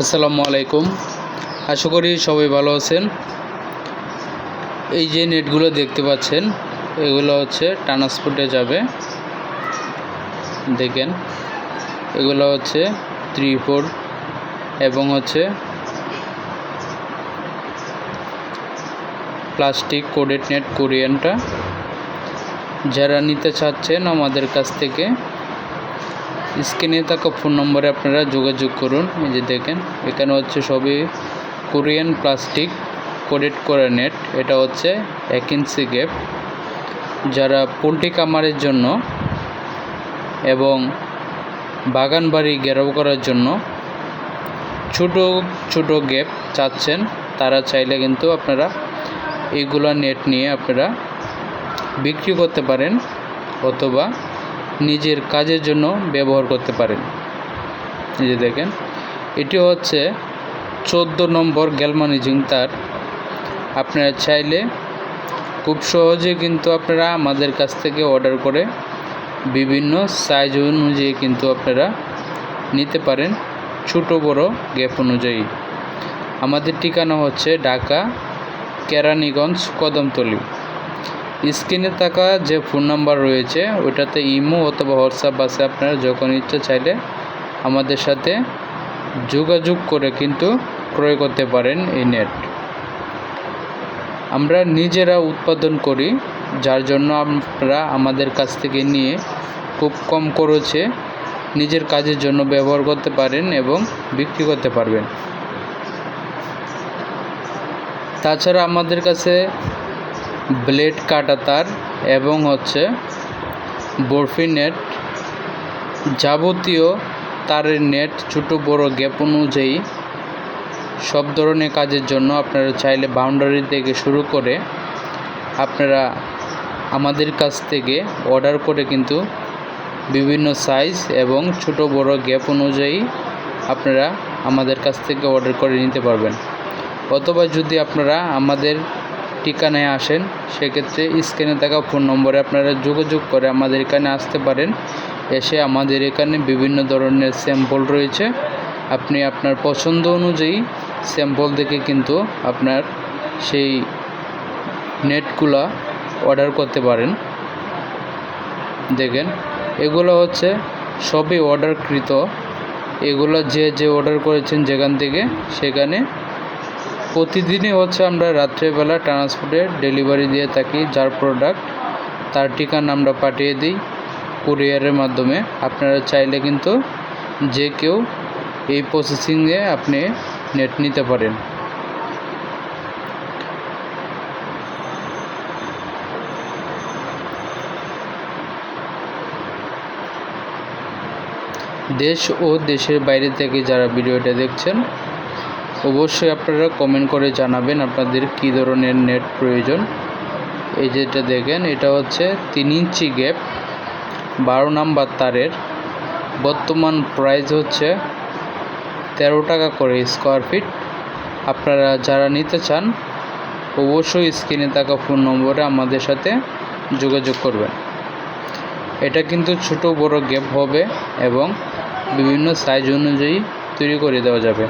আসসালামু আলাইকুম। আশা করি সবাই ভালো আছেন। এই যে নেটগুলো দেখতে পাচ্ছেন এগুলো হচ্ছে ট্রান্সপোর্টে যাবে। দেখেন এগুলো হচ্ছে 3-4 এবং হচ্ছে প্লাস্টিক কোডেড নেট কোরিয়ানটা। যারা নিতে চাচ্ছেন আমাদের কাছ থেকে স্ক্রিনে থাকা ফোন নম্বরে আপনারা যোগাযোগ করুন। এই যে দেখেন এখানে হচ্ছে সবই কোরিয়ান প্লাস্টিক কোডেড করা নেট। এটা হচ্ছে 1 ইঞ্চি গ্যাপ। যারা পোলট্রি খামারের জন্য এবং বাগান বাড়ি ঘেরাও করার জন্য ছোট ছোট গ্যাপ চাচ্ছেন তারা চাইলে কিন্তু আপনারা এইগুলা নেট নিয়ে আপনারা বিক্রি করতে পারেন অথবা নিজের কাজের জন্য ব্যবহার করতে পারেন। এই যে দেখেন এটি হচ্ছে 14 নম্বর গ্যালভানিজিং তার। আপনারা চাইলে খুব সহজে কিন্তু আপনারা আমাদের কাছ থেকে অর্ডার করে বিভিন্ন সাইজ অনুযায়ী কিন্তু আপনারা নিতে পারেন, ছোট বড় গ্যাপ অনুযায়ী। আমাদের ঠিকানা হচ্ছে ঢাকা কেরানীগঞ্জ কদমতলী। স্ক্রিনে থাকা যে ফোন নাম্বার রয়েছে ওইটাতে ইমো অথবা হোয়াটসঅ্যাপ আছে। আপনারা যখন ইচ্ছা চাইলে আমাদের সাথে যোগাযোগ করে কিন্তু ক্রয় করতে পারেন এই নেট। আমরা নিজেরা উৎপাদন করি, যার জন্য আপনারা আমাদের কাছ থেকে নিয়ে খুব কম খরচে নিজের কাজের জন্য ব্যবহার করতে পারেন এবং বিক্রি করতে পারবেন। তাছাড়া আমাদের কাছে ব্লেড কাটা তার এবং হচ্ছে বরফি নেট, যাবতীয় তারের নেট ছোটো বড় গ্যাপ অনুযায়ী সব ধরনের কাজের জন্য আপনারা চাইলে বাউন্ডারি থেকে শুরু করে আপনারা আমাদের কাছ থেকে অর্ডার করে কিন্তু বিভিন্ন সাইজ এবং ছোট বড় গ্যাপ অনুযায়ী আপনারা আমাদের কাছ থেকে অর্ডার করে নিতে পারবেন। অথবা যদি আপনারা আমাদের ঠিকানায় আসেন সেক্ষেত্রে স্ক্রিনে থাকা ফোন নম্বরে আপনারা যোগাযোগ করে আমাদের এখানে আসতে পারেন। এসে আমাদের এখানে বিভিন্ন ধরনের স্যাম্পল রয়েছে, আপনি আপনার পছন্দ অনুযায়ী স্যাম্পল দেখে কিন্তু আপনার সেই নেটগুলা অর্ডার করতে পারেন। দেখেন এগুলো হচ্ছে সবই অর্ডারকৃত। এগুলো যে অর্ডার করেছেন যেখান থেকে সেখানে প্রতিদিনই হচ্ছে আমরা রাত্রেবেলা ট্রান্সপোর্টে ডেলিভারি দিয়ে থাকি। যার প্রোডাক্ট তার ঠিকানা আমরা পাঠিয়ে দিই কুরিয়ারের মাধ্যমে। আপনারা চাইলে কিন্তু যে কেউ এই প্রসেসিংয়ে আপনি নেট নিতে পারেন। দেশ ও দেশের বাইরে থেকে যারা ভিডিওটা দেখছেন অবশ্যই আপনারা কমেন্ট করে জানাবেন আপনাদের কী ধরনের নেট প্রয়োজন। এই যেটা দেখেন এটা হচ্ছে 3 ইঞ্চি গ্যাপ 12 নাম্বার তারের। বর্তমান প্রাইস হচ্ছে 13 টাকা করে স্কোয়ার ফিট। আপনারা যারা নিতে চান অবশ্যই স্ক্রিনে থাকা ফোন নম্বরে আমাদের সাথে যোগাযোগ করবেন। এটা কিন্তু ছোট বড় গ্যাপ হবে এবং বিভিন্ন সাইজ অনুযায়ী তৈরি করে দেওয়া যাবে।